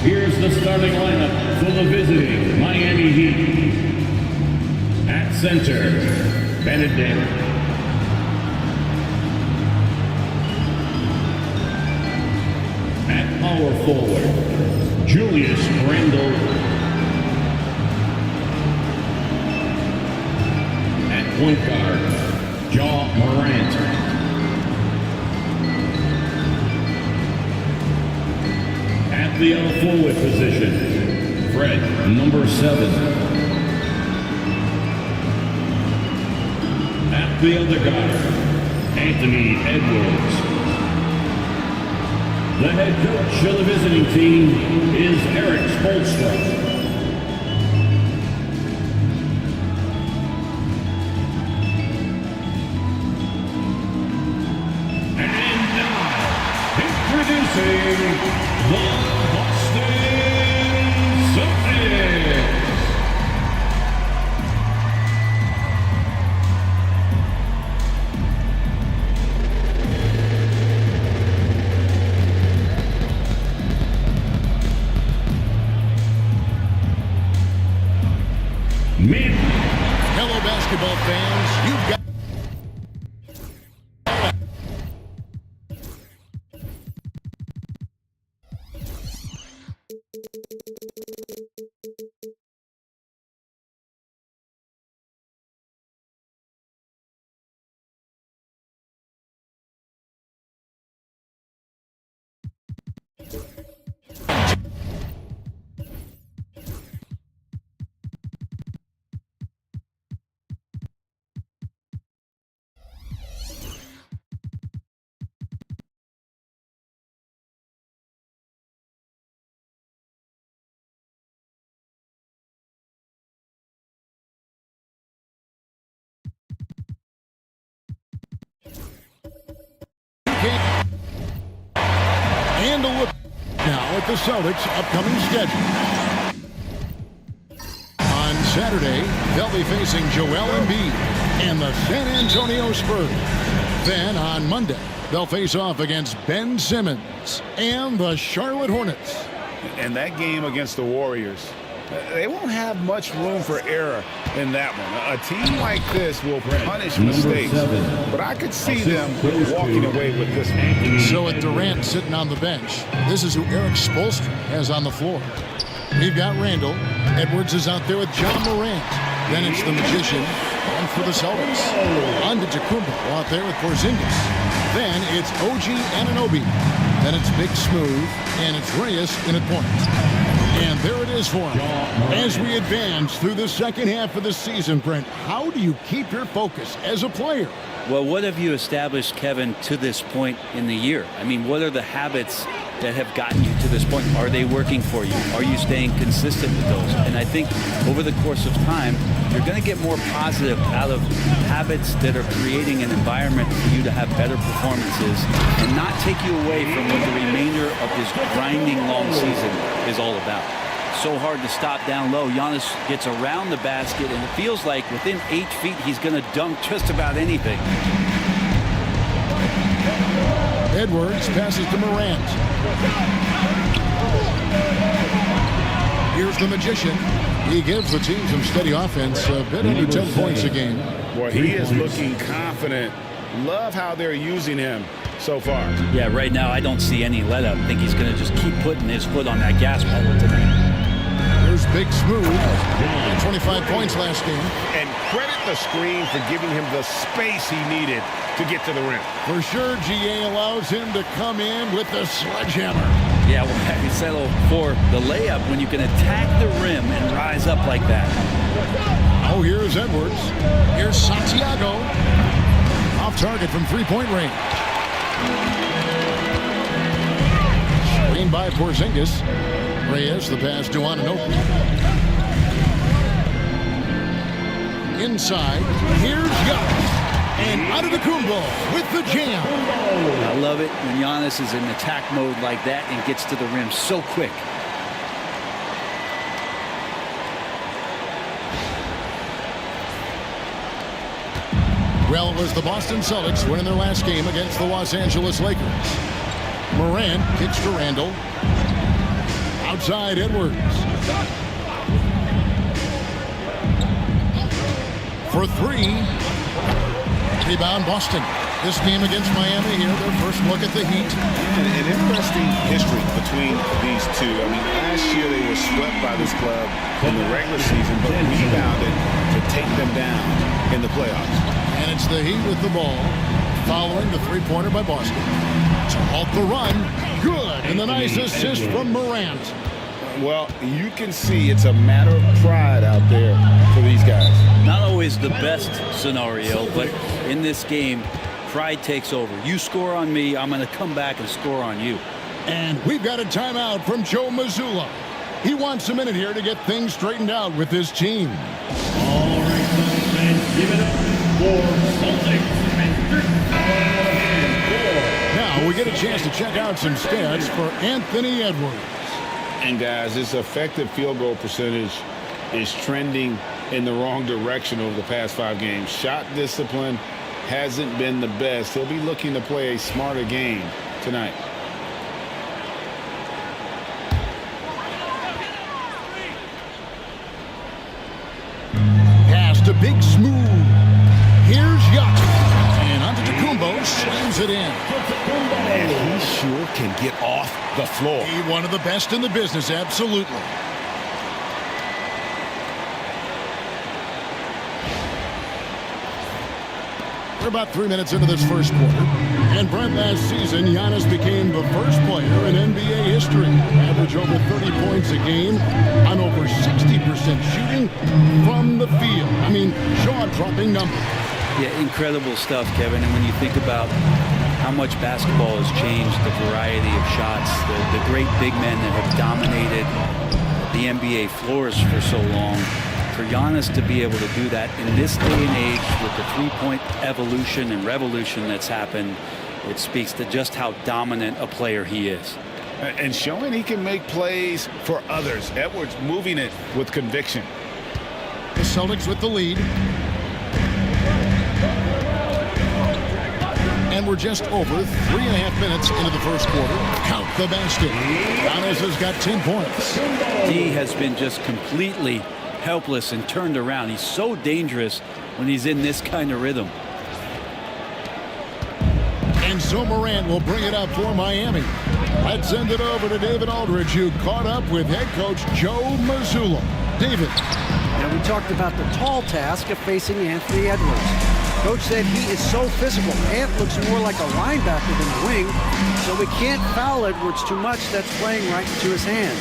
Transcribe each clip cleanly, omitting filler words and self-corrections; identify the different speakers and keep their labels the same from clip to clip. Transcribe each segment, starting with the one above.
Speaker 1: Here's the starting lineup for the visiting Miami Heat. At center, Benedict. At power forward, Julius Randle. At point guard, Ja Morant. At the forward position, Fred, number 7. At the other guard, Anthony Edwards. The head coach of the visiting team is Eric Spoelstra. And now, introducing the Celtics.
Speaker 2: Hello, basketball fans. You've got and a look now at the Celtics' upcoming schedule. On Saturday, they'll be facing Joel Embiid and the San Antonio Spurs. Then on Monday, they'll face off against Ben Simmons and the Charlotte Hornets.
Speaker 3: And that game against the Warriors, they won't have much room for error in that one. A team like this will punish mistakes, but I could see them walking away with this one.
Speaker 2: So with Durant sitting on the bench, this is who Eric Spoelstra has on the floor. We've got Randle. Edwards is out there with John Morant. Then it's the Magician on for the Celtics. Antetokounmpo out there with Porzingis. Then it's OG Anunoby. Then it's Big Smooth, and it's Reyes in at point. And there it is for him. As we advance through the second half of the season, Brent, how do you keep your focus as a player?
Speaker 4: Well, what have you established, Kevin, to this point in the year? I mean, what are the habits that have gotten you to this point? Are they working for you? Are you staying consistent with those? And I think over the course of time, you're going to get more positive out of habits that are creating an environment for you to have better performances and not take you away from what the remainder of this grinding long season is all about. So hard to stop down low. Giannis gets around the basket, and it feels like within 8 feet, he's going to dunk just about anything.
Speaker 2: Edwards passes to Morant. Here's the Magician. He gives the team some steady offense, a bit under 10 points a game.
Speaker 3: Boy, he is looking confident. Love how they're using him so far.
Speaker 4: Yeah, right now I don't see any let up. I think he's going to just keep putting his foot on that gas pedal tonight.
Speaker 2: Here's Big Smooth. 25 points last game.
Speaker 3: And credit the screen for giving him the space he needed to get to the rim.
Speaker 2: For sure, GA allows him to come in with the sledgehammer.
Speaker 4: Yeah, well, how do you settle for the layup when you can attack the rim and rise up like that?
Speaker 2: Oh, here's Edwards. Here's Santiago. Off target from three-point range. Screen by Porzingis. Reyes, the pass to Anunoby. Inside, here's Giannis. And Antetokounmpo with the jam.
Speaker 4: I love it when Giannis is in attack mode like that and gets to the rim so quick.
Speaker 2: Well, it was the Boston Celtics winning their last game against the Los Angeles Lakers. Morant kicks to Randle. Out Outside Edwards. For three. Rebound Boston. This game against Miami here, their first look at the Heat.
Speaker 3: An interesting history between these two. I mean, last year they were swept by this club in the regular season, but rebounded to take them down in the playoffs.
Speaker 2: And it's the Heat with the ball, following the three-pointer by Boston. To halt the run. Good. And the nice assist from Morant.
Speaker 3: Well, you can see it's a matter of pride out there for these guys.
Speaker 4: Not always the best scenario, but in this game, pride takes over. You score on me, I'm going to come back and score on you.
Speaker 2: And we've got a timeout from Joe Mazzulla. He wants a minute here to get things straightened out with his team.
Speaker 1: All right, Celtics fans, give it up for Celtics and
Speaker 2: Now we get a chance to check out some stats for Anthony Edwards.
Speaker 3: And guys, this effective field goal percentage is trending in the wrong direction over the past 5 games. Shot discipline hasn't been the best. He'll be looking to play a smarter game tonight.
Speaker 2: Pass to Big Smooth. Here's Yacht. And Antetokounmpo slams it in.
Speaker 3: Man, he sure can get off the floor.
Speaker 2: He one of the best in the business, absolutely. We're about 3 minutes into this first quarter. And Brent, last season, Giannis became the first player in NBA history to average over 30 points a game on over 60% shooting from the field. I mean, jaw-dropping numbers.
Speaker 4: Yeah, incredible stuff, Kevin. And when you think about how much basketball has changed, the variety of shots, the great big men that have dominated the NBA floors for so long, for Giannis to be able to do that in this day and age with the three-point evolution and revolution that's happened, it speaks to just how dominant a player he is.
Speaker 3: And showing he can make plays for others. Edwards moving it with conviction.
Speaker 2: The Celtics with the lead. And we're just over 3.5 minutes into the first quarter. Count the basket. Giannis has got 10 points.
Speaker 4: He has been just completely helpless and turned around. He's so dangerous when he's in this kind of rhythm.
Speaker 2: And so Morant will bring it up for Miami. Let's send it over to David Aldridge, who caught up with head coach Joe Mazzulla. David.
Speaker 5: Now, we talked about the tall task of facing Anthony Edwards. Coach said he is so physical. Ant looks more like a linebacker than a wing, so we can't foul Edwards too much. That's playing right into his hands.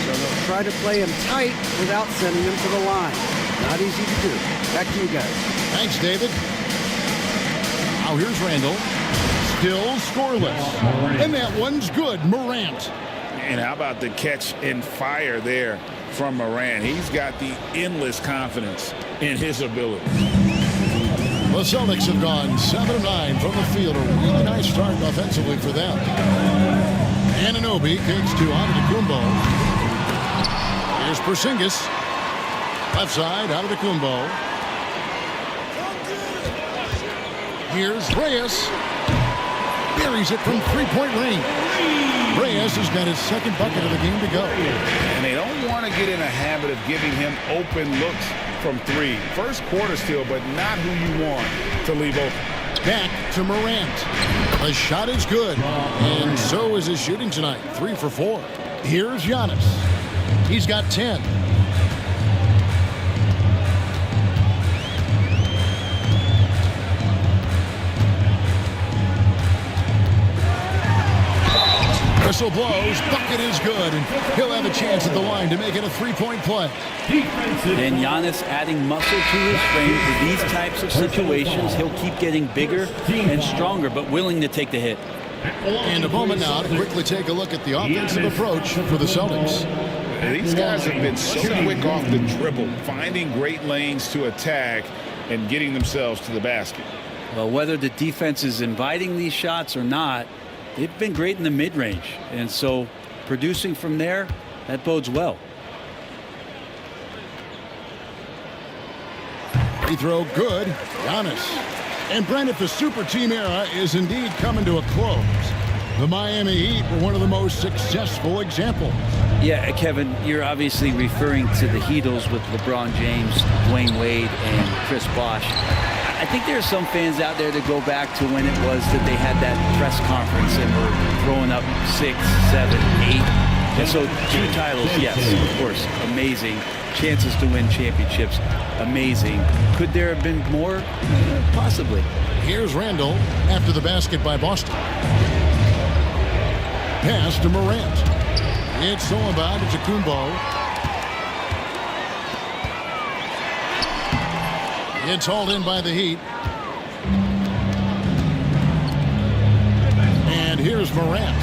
Speaker 5: So they'll try to play him tight without sending him to the line. Not easy to do. Back to you guys.
Speaker 2: Thanks, David. Now here's Randall. Still scoreless. And that one's good. Morant.
Speaker 3: And how about the catch and fire there from Morant? He's got the endless confidence in his ability.
Speaker 2: The Celtics have gone 7 of 9 from the field. A really nice start offensively for them. Anunoby kicks to Antetokounmpo. Here's Porzingis. Left side, Antetokounmpo. Here's Reyes. Buries it from three-point range. Reyes has got his second bucket of the game to go.
Speaker 3: And they don't want to get in a habit of giving him open looks from 3. First quarter still, but not who you want to leave open.
Speaker 2: Back to Morant. The shot is good. And so is his shooting tonight. 3 for 4. Here's Giannis. He's got 10. Whistle blows, bucket is good, and he'll have a chance at the line to make it a three-point play.
Speaker 4: And Giannis adding muscle to his frame for these types of situations. He'll keep getting bigger and stronger, but willing to take the hit.
Speaker 2: And a moment now to quickly take a look at the offensive approach for the Celtics.
Speaker 3: These guys have been so quick off the dribble, finding great lanes to attack and getting themselves to the basket.
Speaker 4: Well, whether the defense is inviting these shots or not, they've been great in the mid-range, and so producing from there, that bodes well.
Speaker 2: Free throw good. Giannis. And Brent, if the super team era is indeed coming to a close, the Miami Heat were one of the most successful examples.
Speaker 4: Yeah, Kevin, you're obviously referring to the Heatles with LeBron James, Dwayne Wade, and Chris Bosh. I think there are some fans out there that go back to when it was that they had that press conference and were throwing up 6, 7, 8. And so 2 titles, yes, of course, amazing. Chances to win championships, amazing. Could there have been more? Possibly.
Speaker 2: Here's Randall after the basket by Boston. Pass to Morant. It's all about it to Kumbo. It's hauled in by the Heat. And here's Morant.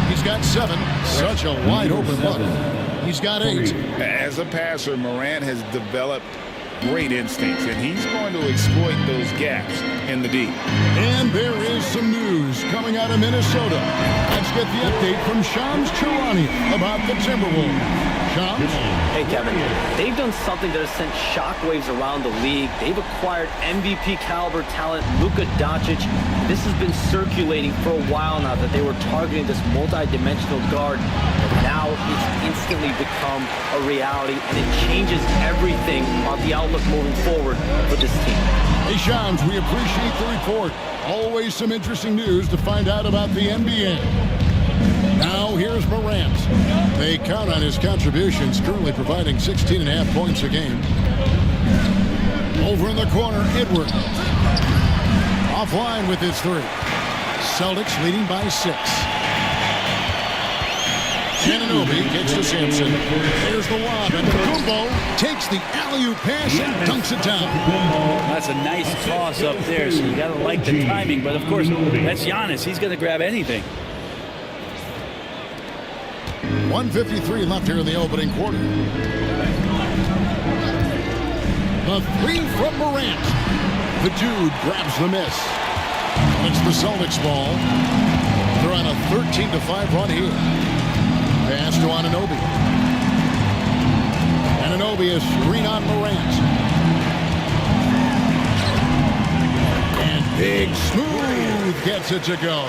Speaker 2: He's got 7. Such a wide open look. He's got 8.
Speaker 3: As a passer, Morant has developed great instincts, and he's going to exploit those gaps in the D.
Speaker 2: And there is some news coming out of Minnesota. Let's get the update from Shams Charania about the Timberwolves. Shams?
Speaker 6: Hey, Kevin. They've done something that has sent shockwaves around the league. They've acquired MVP caliber talent Luka Doncic. This has been circulating for a while now that they were targeting this multi-dimensional guard. But now it's instantly become a reality, and it changes everything on the outlook moving forward for this team.
Speaker 2: Hey, Shams, we appreciate the report. Always some interesting news to find out about the NBA. Now here's Morant. They count on his contributions, currently providing 16.5 points a game. Over in the corner, Edwards. Offline with his 3. Celtics leading by 6. Anunoby gets to Sampson. There's the lob, and Kumbo takes the alley-oop pass and dunks it down.
Speaker 4: That's a nice toss up there, so you got to like the timing. But, of course, that's Giannis. He's going to grab anything.
Speaker 2: 1:53 left here in the opening quarter. The 3 from Morant. The dude grabs the miss. It's the Celtics ball. They're on a 13-5 run here. Pass to Anunoby. Anunoby is screen on Morant. And Big Smooth gets it to go.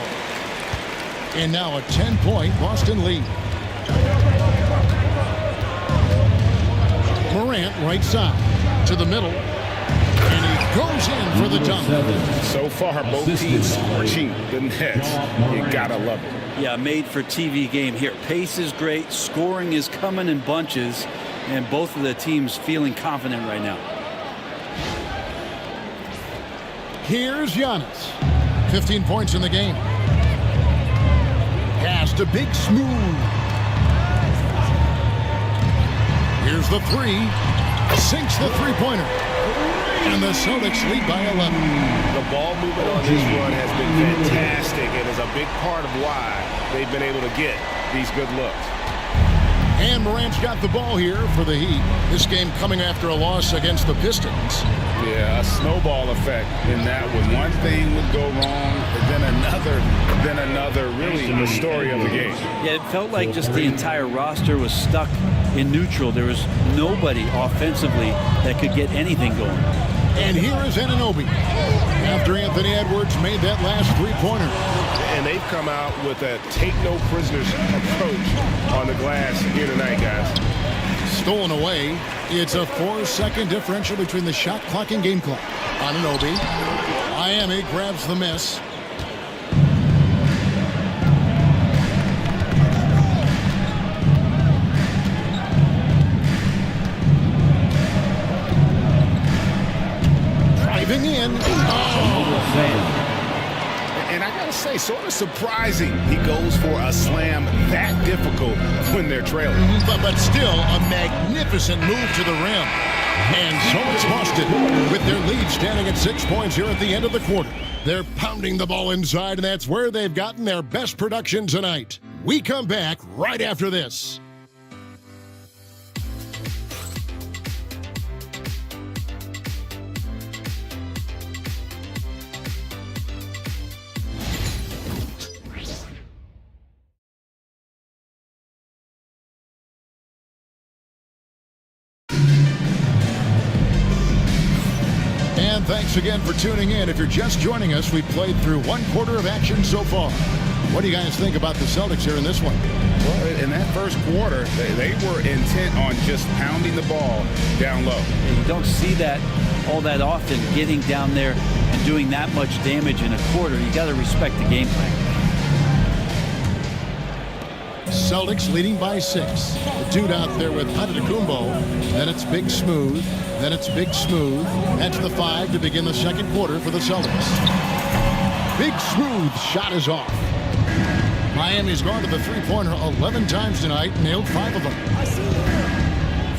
Speaker 2: And now a 10-point Boston lead. Morant right side to the middle. And he goes in for the dunk.
Speaker 3: So far, both teams scorching the Nets. You gotta love it.
Speaker 4: Yeah, made for TV game here. Pace is great. Scoring is coming in bunches. And both of the teams feeling confident right now.
Speaker 2: Here's Giannis. 15 points in the game. Pass to Big Smooth. Here's the 3. Sinks the three-pointer. And the Celtics lead by 11.
Speaker 3: The ball movement on this run has been fantastic and is a big part of why they've been able to get these good looks.
Speaker 2: And Morant's got the ball here for the Heat. This game coming after a loss against the Pistons.
Speaker 3: Yeah, a snowball effect in that one. One thing would go wrong, then another. Really the story of the game.
Speaker 4: Yeah, it felt like just the entire roster was stuck in neutral. There was nobody offensively that could get anything going.
Speaker 2: And here is Anunoby after Anthony Edwards made that last three-pointer.
Speaker 3: And they've come out with a take-no-prisoners approach on the glass here tonight, guys.
Speaker 2: Stolen away. It's a 4-second differential between the shot clock and game clock. Anunoby. Miami grabs the miss. Driving in. Oh.
Speaker 3: And I gotta say, sort of surprising he goes for a slam that difficult when they're trailing.
Speaker 2: But still a magnificent move to the rim. And so it's Boston with their lead standing at 6 points here at the end of the quarter. They're pounding the ball inside, and that's where they've gotten their best production tonight. We come back right after this. And thanks again for tuning in. If you're just joining us, we've played through one quarter of action so far. What do you guys think about the Celtics here in this one?
Speaker 3: Well, in that first quarter, they were intent on just pounding the ball down low.
Speaker 4: You don't see that all that often, getting down there and doing that much damage in a quarter. You got to respect the game plan.
Speaker 2: Celtics leading by 6. The dude out there with Antetokounmpo. Then it's Big Smooth. Then it's Big Smooth. That's the 5 to begin the second quarter for the Celtics. Big Smooth shot is off. Miami's gone to the three-pointer 11 times tonight, nailed 5 of them.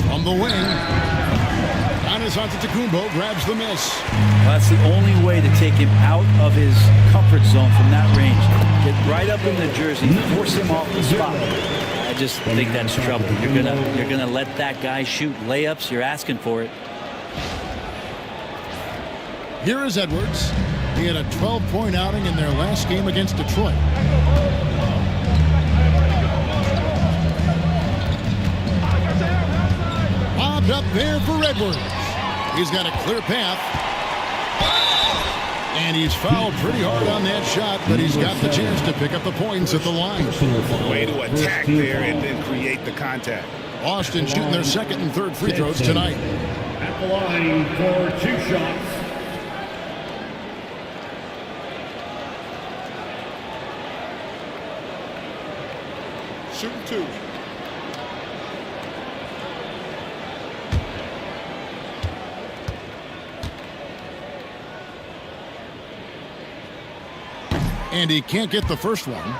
Speaker 2: From the wing, Giannis Antetokounmpo grabs the miss.
Speaker 4: Well, that's the only way to take him out of his comfort zone from that range. Get right up in the jersey, force him off the spot. I just think that's trouble. You're gonna let that guy shoot layups. You're asking for it.
Speaker 2: Here is Edwards. He had a 12-point outing in their last game against Detroit. Bobbed up there for Edwards. He's got a clear path. And he's fouled pretty hard on that shot, but he's got the chance to pick up the points at the line.
Speaker 3: Way to attack there and then create the contact.
Speaker 2: Boston shooting their second and third free throws tonight.
Speaker 1: At the line for 2 shots.
Speaker 3: Shooting 2.
Speaker 2: And he can't get the first one.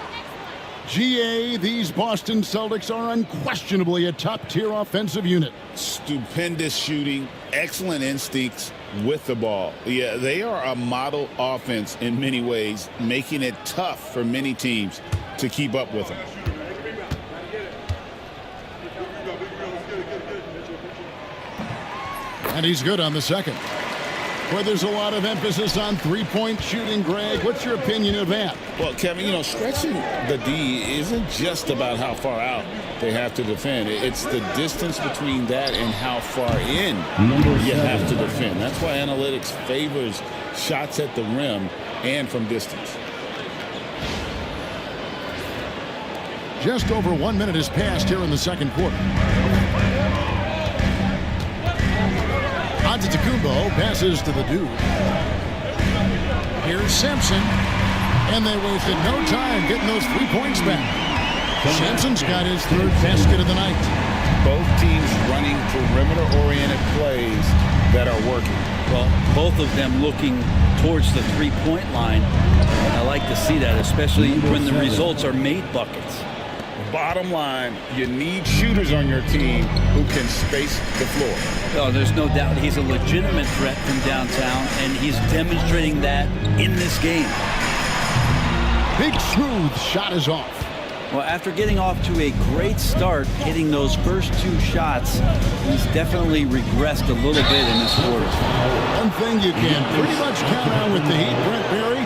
Speaker 2: GA, these Boston Celtics are unquestionably a top-tier offensive unit.
Speaker 3: Stupendous shooting, excellent instincts with the ball. Yeah, they are a model offense in many ways, making it tough for many teams to keep up with them.
Speaker 2: And he's good on the second. Where there's a lot of emphasis on three-point shooting, Greg. What's your opinion of that?
Speaker 3: Well, Kevin, stretching the D isn't just about how far out they have to defend. It's the distance between that and how far in you have to defend. That's why analytics favors shots at the rim and from distance.
Speaker 2: Just over 1 minute has passed here in the second quarter. Antetokounmpo passes to the dude. Here's Sampson. And they wasted no time getting those 3 points back. Sampson's got his third basket of the night.
Speaker 3: Both teams running perimeter-oriented plays that are working.
Speaker 4: Well, both of them looking towards the three-point line. I like to see that, especially when the results are made buckets.
Speaker 3: Bottom line, you need shooters on your team who can space the floor.
Speaker 4: Oh, there's no doubt he's a legitimate threat from downtown, and he's demonstrating that in this game.
Speaker 2: Big Smooth shot is off.
Speaker 4: Well, after getting off to a great start, hitting those first 2 shots, he's definitely regressed a little bit in this quarter.
Speaker 2: One thing you can pretty much count on with the Heat, Brent Berry,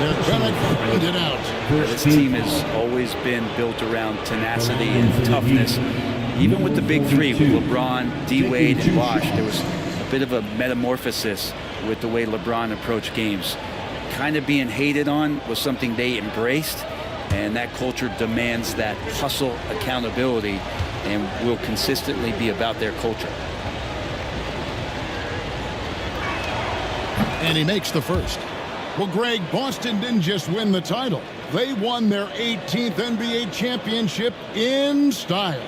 Speaker 2: they're going to grind it out.
Speaker 4: This team has always been built around tenacity and toughness. Even with the big 3, with LeBron, D-Wade, and Bosh, there was a bit of a metamorphosis with the way LeBron approached games. Kind of being hated on was something they embraced. And that culture demands that hustle accountability and will consistently be about their culture.
Speaker 2: And he makes the first. Well, Greg, Boston didn't just win the title. They won their 18th NBA championship in style.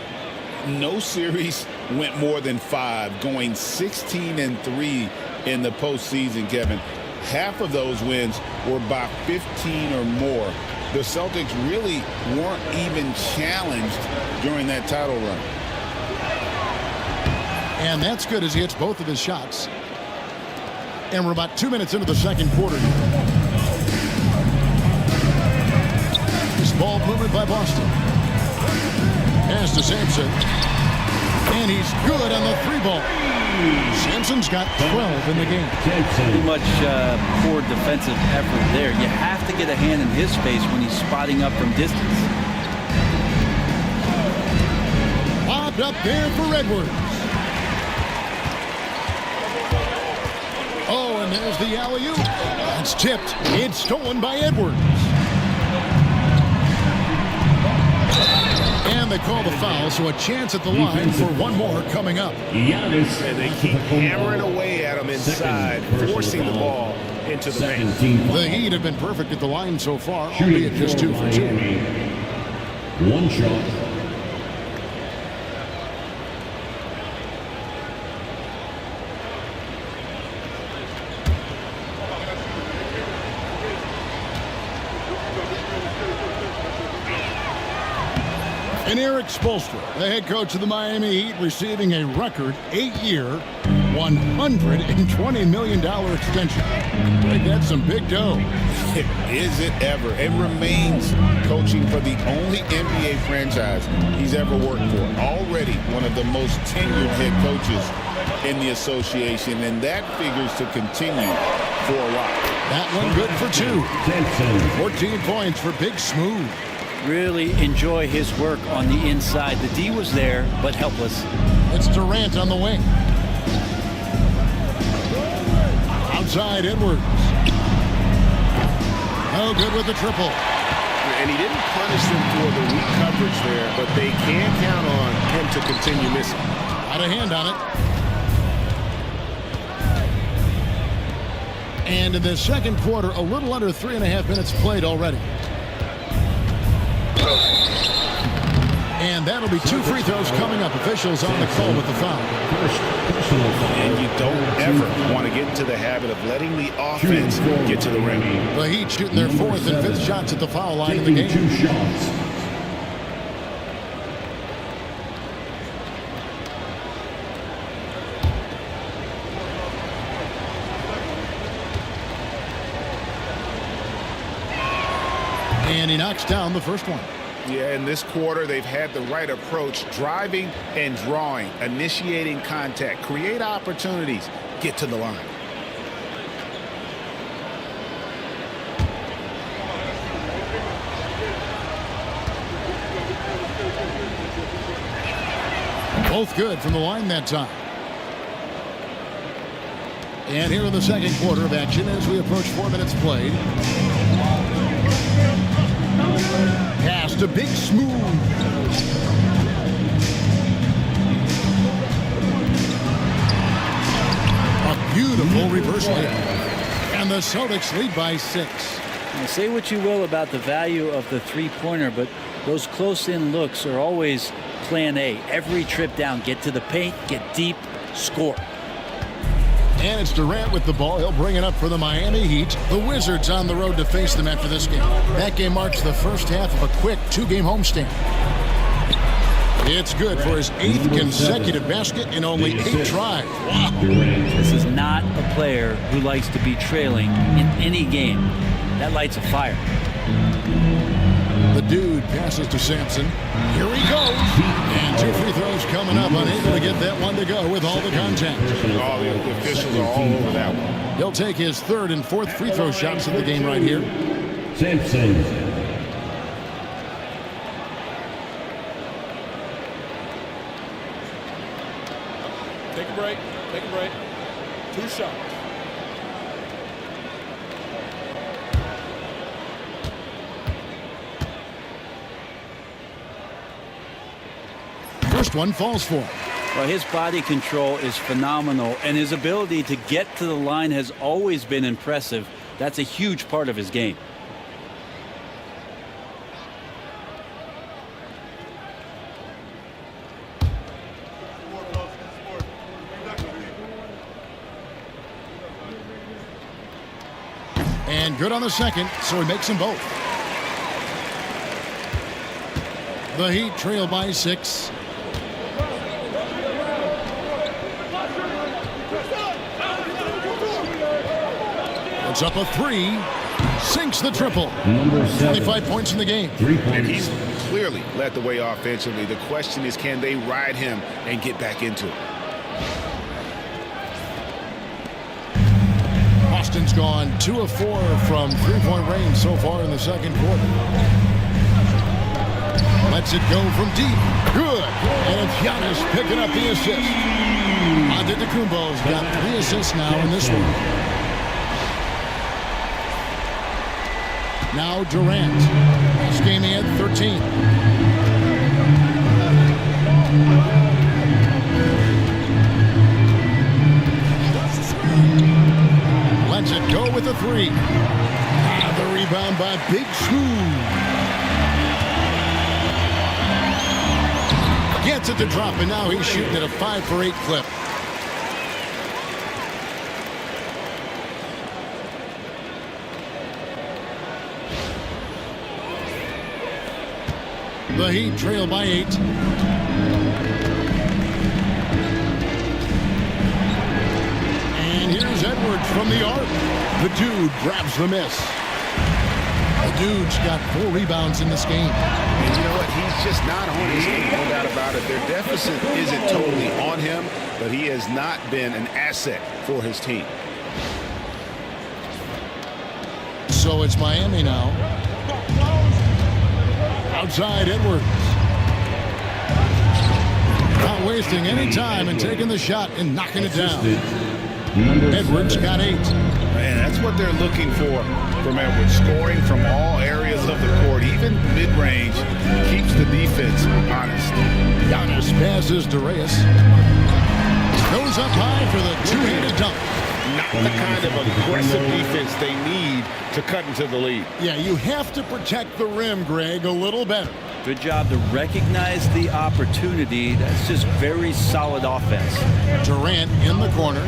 Speaker 3: No series went more than 5, going 16-3 in the postseason, Kevin. Half of those wins were by 15 or more. The Celtics really weren't even challenged during that title run.
Speaker 2: And that's good as he hits both of his shots. And we're about 2 minutes into the second quarter. This ball movement by Boston. Pass to Sampson. And he's good on the 3-ball. Sampson's got 12 in the game.
Speaker 4: Pretty much poor defensive effort there. You have to get a hand in his face when he's spotting up from distance.
Speaker 2: Bobbed up there for Edwards. Oh, and there's the alley-oop. That's tipped. It's stolen by Edwards. they call the foul, so a chance at the line for one more coming up.
Speaker 1: Giannis.
Speaker 3: And they keep hammering away at him inside, forcing the ball into the paint.
Speaker 2: The Heat have been perfect at the line so far, albeit just 2 for 2.
Speaker 1: One shot.
Speaker 2: And Eric Spoelstra, the head coach of the Miami Heat, receiving a record 8-year, $120 million extension. Greg, that's some big dough.
Speaker 3: Is it ever? And remains coaching for the only NBA franchise he's ever worked for. Already one of the most tenured head coaches in the association, and that figures to continue for a while.
Speaker 2: That one good for 2. 14 points for Big Smooth.
Speaker 4: Really enjoy his work on the inside. The D was there, but helpless.
Speaker 2: It's Durant on the wing. Outside Edwards. No good with the triple.
Speaker 3: And he didn't punish them for the weak coverage there, but they can count on him to continue missing.
Speaker 2: Got a hand on it. And in the second quarter, a little under 3.5 minutes played already. And that'll be 2 free throws coming up. Officials on the call with the foul.
Speaker 3: And you don't ever want to get into the habit of letting the offense get to the rim.
Speaker 2: The Heat shooting their 4th and 5th shots at the foul line in the game.
Speaker 1: 2 shots.
Speaker 2: And he knocks down the first one.
Speaker 3: Yeah, in this quarter, they've had the right approach, driving and drawing, initiating contact, create opportunities, get to the line.
Speaker 2: Both good from the line that time. And here in the second quarter of action as we approach 4 minutes played. Pass to Big Smooth. A beautiful reverse layup. And the Celtics lead by 6.
Speaker 4: Now, say what you will about the value of the three-pointer, but those close-in looks are always plan A. Every trip down, get to the paint, get deep, score.
Speaker 2: And it's Durant with the ball. He'll bring it up for the Miami Heat. The Wizards on the road to face them after this game. That game marks the first half of a quick 2-game homestand. It's good for his 8th consecutive basket in only 8 tries. Wow.
Speaker 4: This is not a player who likes to be trailing in any game. That lights a fire.
Speaker 2: The dude passes to Sampson. Here he goes. And 2 free throws coming up. Unable to get that one to go with all the contact.
Speaker 3: All the officials are all over that one.
Speaker 2: He'll take his 3rd and 4th free throw shots of the game right here.
Speaker 1: Sampson.
Speaker 7: Take a break. Take a break. 2 shots.
Speaker 2: First one falls for him.
Speaker 4: Well, his body control is phenomenal, and his ability to get to the line has always been impressive. That's a huge part of his game.
Speaker 2: And good on the second, so he makes them both. The Heat trail by 6. It's up a 3. Sinks the triple.
Speaker 1: Number 7.
Speaker 2: 25 points in the game.
Speaker 1: 3 points.
Speaker 3: And he's clearly led the way offensively. The question is, can they ride him and get back into it?
Speaker 2: Boston's gone 2 of 4 from 3-point range so far in the second quarter. Lets it go from deep. Good. And it's Giannis picking up the assist. Antetokounmpo's got 3 assists now in this one. Now Durant. This game he had 13. Lets it go with a three. The rebound by Big Smooth. Gets it to drop, and now he's shooting at a 5 for 8 clip. The Heat trail by 8. And here's Edwards from the arc. The dude grabs the miss. The dude's got 4 rebounds in this game.
Speaker 3: And you know what? He's just not on his game, no doubt about it. Their deficit isn't totally on him, but he has not been an asset for his team.
Speaker 2: So it's Miami now. Outside Edwards. Not wasting any time and taking the shot and knocking it down. Edwards got 8.
Speaker 3: Man, that's what they're looking for from Edwards. Scoring from all areas of the court, even mid-range, keeps the defense honest.
Speaker 2: Giannis passes to Reyes. Goes up high for the two-handed dunk.
Speaker 3: Not the kind of aggressive defense they need to cut into the lead.
Speaker 2: Yeah, you have to protect the rim, Greg, a little better.
Speaker 4: Good job to recognize the opportunity. That's just very solid offense.
Speaker 2: Durant in the corner.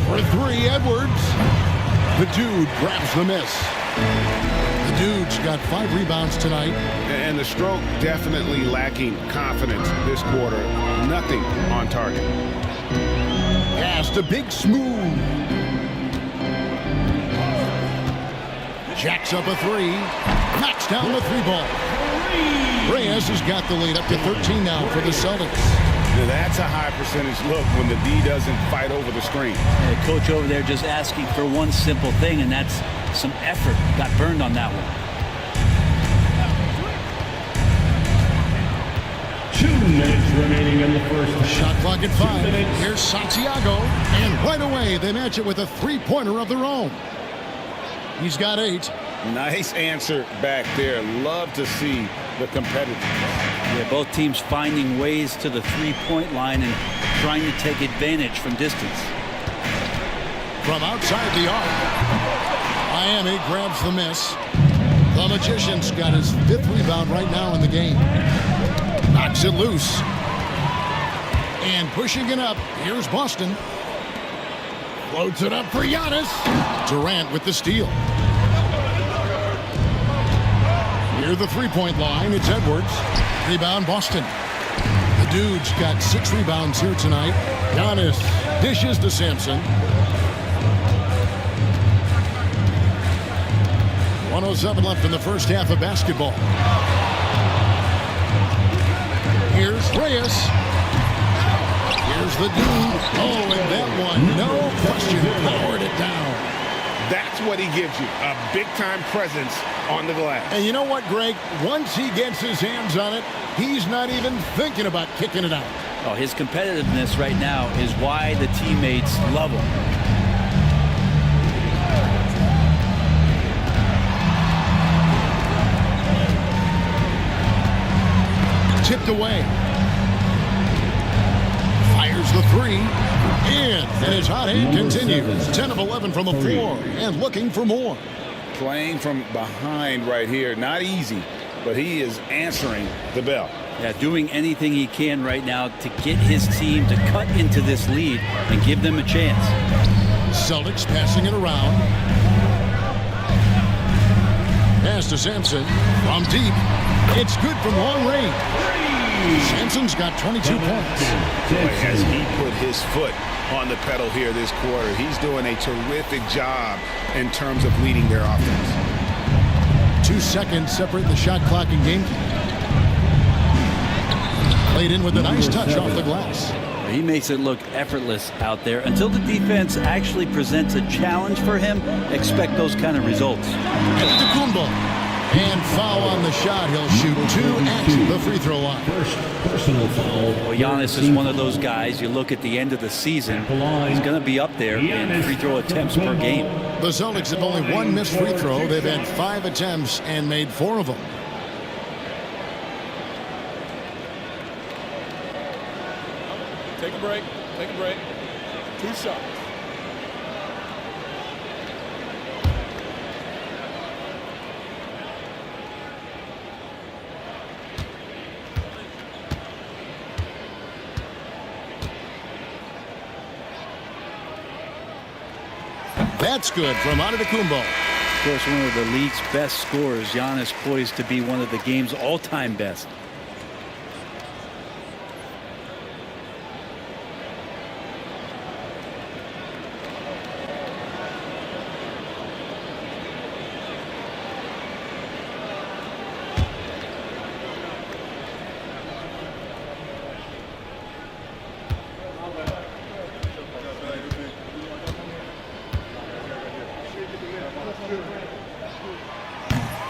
Speaker 2: For 3, Edwards. The dude grabs the miss. The dude's got 5 rebounds tonight.
Speaker 3: And the stroke definitely lacking confidence this quarter. Nothing on target.
Speaker 2: Pass to Big Smooth. Jacks up a 3. Knocks down the 3-ball. Reyes has got the lead up to 13 now for the Celtics.
Speaker 3: Now that's a high percentage look when the D doesn't fight over the screen.
Speaker 4: The coach over there just asking for one simple thing, and that's some effort. Got burned on that one.
Speaker 1: 2 minutes remaining in the first.
Speaker 2: Shot clock at 5. Here's Santiago. And right away, they match it with a 3-pointer of their own. He's got 8.
Speaker 3: Nice answer back there. Love to see the competitiveness.
Speaker 4: Yeah, both teams finding ways to the 3-point line and trying to take advantage from distance.
Speaker 2: From outside the arc, Miami grabs the miss. The Magician's got his 5th rebound right now in the game. Knocks it loose. And pushing it up, here's Boston. Floats it up for Giannis. Durant with the steal. Near the 3-point line, it's Edwards. Rebound, Boston. The dude's got 6 rebounds here tonight. Giannis dishes to Sampson. 1:07 left in the first half of basketball. Here's Reyes. Here's the dude. Oh, and that one, no question, powered it down.
Speaker 3: That's what he gives you, a big-time presence on the glass.
Speaker 2: And you know what, Greg? Once he gets his hands on it, he's not even thinking about kicking it out.
Speaker 4: Oh, his competitiveness right now is why the teammates love him.
Speaker 2: Tipped away. Fires the 3. In. And his hot hand continues. 10 of 11 from the floor and looking for more.
Speaker 3: Playing from behind right here. Not easy, but he is answering the bell.
Speaker 4: Yeah, doing anything he can right now to get his team to cut into this lead and give them a chance.
Speaker 2: Celtics passing it around. Pass to Sampson from deep. It's good from long range. Sampson's got 22 points.
Speaker 3: Boy, as he put his foot on the pedal here this quarter, he's doing a terrific job in terms of leading their offense.
Speaker 2: 2 seconds separate the shot clock and game. Played in with a nice touch off the glass.
Speaker 4: He makes it look effortless out there. Until the defense actually presents a challenge for him, expect those kind of results.
Speaker 2: Antetokounmpo. And foul on the shot. He'll shoot 2 at the free throw line.
Speaker 1: First personal foul.
Speaker 4: Well, Giannis is one of those guys, you look at the end of the season, he's going to be up there in free throw attempts per game.
Speaker 2: The Celtics have only one missed free throw. They've had 5 attempts and made 4 of them.
Speaker 7: Take a break. Take a break. 2 shots.
Speaker 2: That's good from Antetokounmpo.
Speaker 4: Of course, one of the league's best scorers. Giannis poised to be one of the game's all-time best.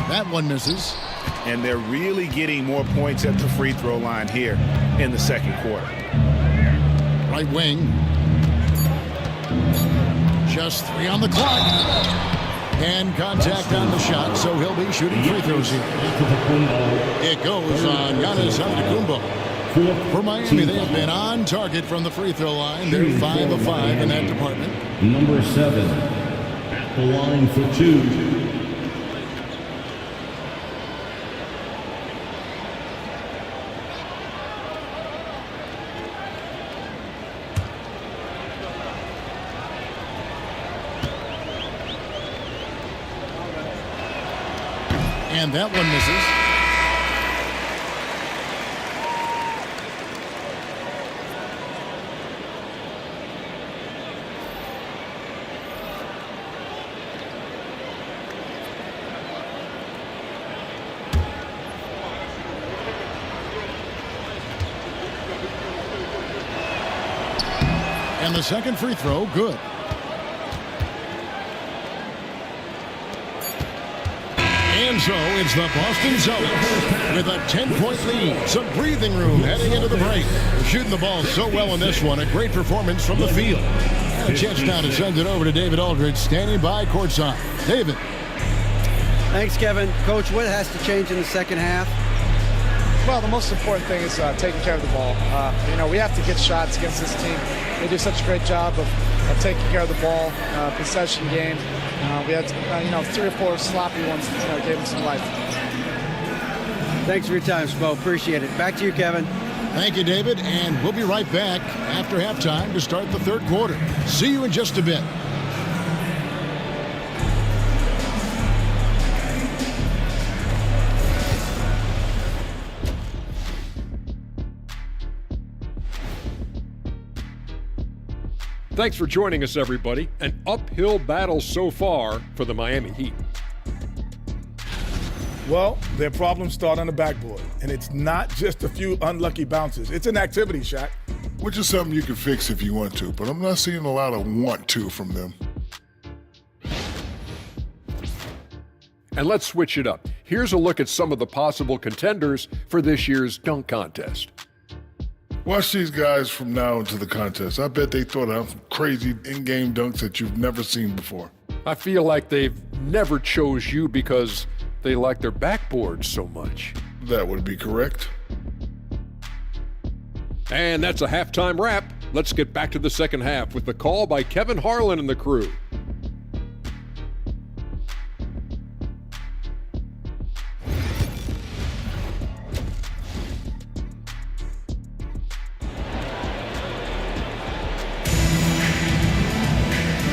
Speaker 2: That one misses.
Speaker 3: And they're really getting more points at the free throw line here in the second quarter.
Speaker 2: Right wing. Just 3 on the clock. And contact on the shot, so he'll be shooting free throws here. It goes on Giannis Antetokounmpo. For Miami, they have been on target from the free throw line. They're 5 of 5 in that department.
Speaker 1: Number 7 at the line for 2.
Speaker 2: And that one misses. And the second free throw, good. And so it's the Boston Celtics with a 10-point lead. Some breathing room heading into the break. Shooting the ball so well in this one. A great performance from the field. And a chance now to send it over to David Aldridge, standing by courtside. David.
Speaker 5: Thanks, Kevin. Coach, what has to change in the second half?
Speaker 8: Well, the most important thing is taking care of the ball. We have to get shots against this team. They do such a great job of taking care of the ball, possession game. We had 3 or 4 sloppy ones that gave them some life.
Speaker 5: Thanks for your time, Spo. Appreciate it. Back to you, Kevin.
Speaker 2: Thank you, David. And we'll be right back after halftime to start the third quarter. See you in just a bit.
Speaker 9: Thanks for joining us, everybody. An uphill battle so far for the Miami Heat.
Speaker 10: Well, their problems start on the backboard, and it's not just a few unlucky bounces. It's an activity, Shaq.
Speaker 11: Which is something you can fix if you want to, but I'm not seeing a lot of want to from them.
Speaker 9: And let's switch it up. Here's a look at some of the possible contenders for this year's dunk contest.
Speaker 11: Watch these guys from now into the contest. I bet they throw down some crazy in-game dunks that you've never seen before.
Speaker 9: I feel like they've never chose you because they like their backboard so much.
Speaker 11: That would be correct.
Speaker 9: And that's a halftime wrap. Let's get back to the second half with the call by Kevin Harlan and the crew.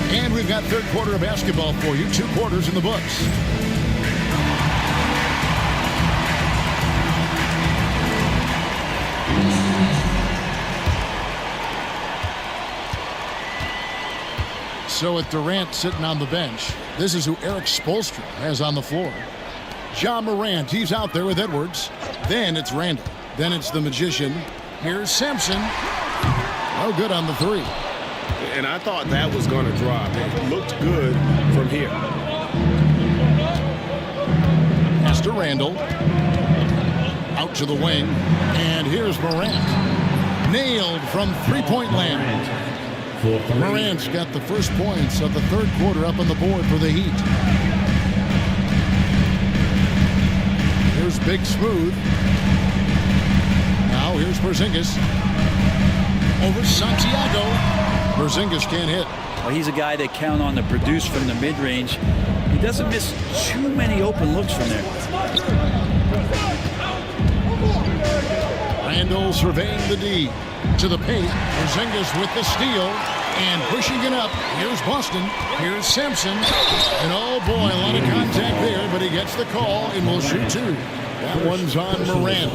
Speaker 2: And we've got third quarter of basketball for you. 2 quarters in the books. So with Durant sitting on the bench, this is who Eric Spoelstra has on the floor. Ja Morant, he's out there with Edwards. Then it's Randall. Then it's the Magician. Here's Sampson. No good on the 3.
Speaker 3: And I thought that was going to drop. It looked good from here.
Speaker 2: Pass to Randall. Out to the wing. And here's Morant. Nailed from three-point land.
Speaker 1: for 3.
Speaker 2: Morant's got the first points of the third quarter up on the board for the Heat. Here's Big Smooth. Now here's Porzingis. Over Santiago. Porzingis can't hit.
Speaker 4: Well, he's a guy they count on to produce from the mid-range. He doesn't miss too many open looks from there.
Speaker 2: Randall surveying the D. To the paint. Porzingis with the steal. And pushing it up. Here's Boston. Here's Sampson. And oh boy, a lot of contact there, but he gets the call and will shoot 2. That one's on Morant.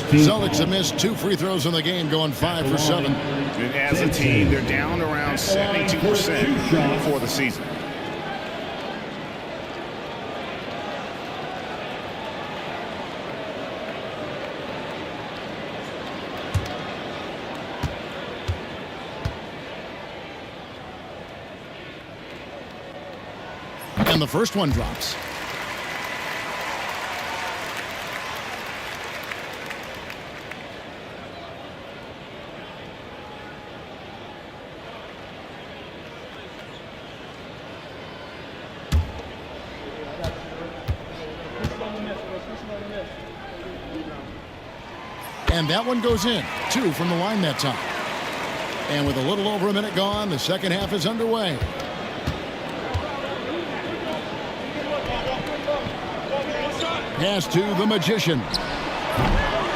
Speaker 2: Celtics have missed 2 free throws in the game, going 5 for 7.
Speaker 3: And as a team, they're down around 72% for the season.
Speaker 2: And the first one drops. And that one goes in. 2 from the line that time. And with a little over a minute gone, the second half is underway. Pass to the Magician.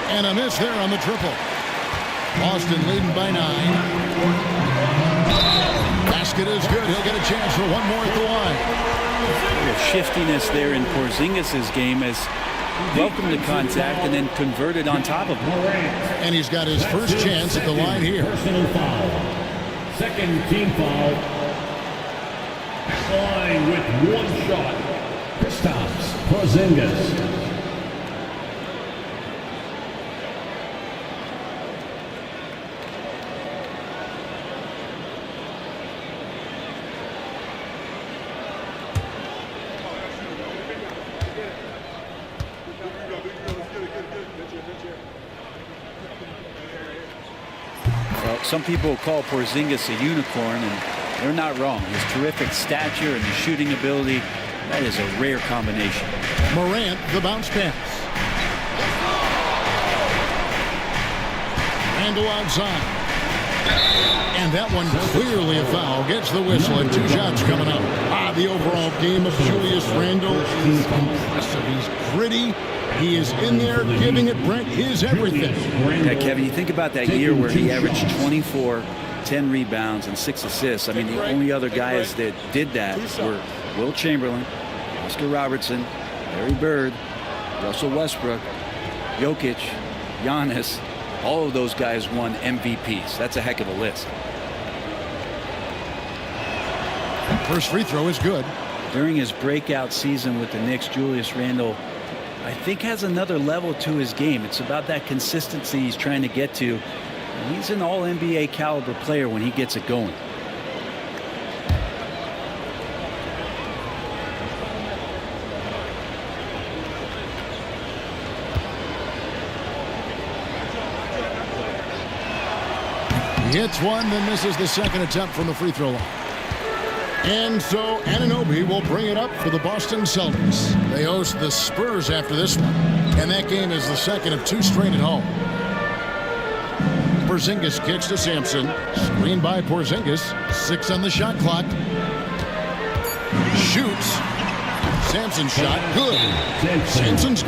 Speaker 2: And a miss there on the triple. Boston leading by 9. Basket is good. He'll get a chance for one more at the line.
Speaker 4: The shiftiness there in Porzingis' game has welcomed the contact and then converted on top of it.
Speaker 2: And he's got his first chance at the line here.
Speaker 1: Personal foul. Second team foul. At the line with one shot. Kristaps Porzingis.
Speaker 4: Well, some people call Porzingis a unicorn, and they're not wrong. His terrific stature and his shooting ability, that is a rare combination.
Speaker 2: Morant, the bounce pass. Randall outside. And that one clearly a foul. Gets the whistle and 2 shots coming up. The overall game of Julius Randall is impressive. He's gritty. He is in there giving it, Brent, his everything.
Speaker 4: Yeah, Kevin, you think about that year where he averaged 24, 10 rebounds, and 6 assists. I mean, the only other guys that did that were Will Chamberlain, Oscar Robertson, Larry Bird, Russell Westbrook, Jokic, Giannis. All of those guys won MVPs. That's a heck of a list.
Speaker 2: First free throw is good.
Speaker 4: During his breakout season with the Knicks, Julius Randle, I think, has another level to his game. It's about that consistency he's trying to get to. And he's an all-NBA caliber player when he gets it going.
Speaker 2: He hits one, then misses the second attempt from the free throw line. And so Anunoby will bring it up for the Boston Celtics. They host the Spurs after this one. And that game is the second of 2 straight at home. Porzingis kicks to Sampson. Screen by Porzingis. 6 on the shot clock. Shoots. Sampson's shot. Good. Sampson's got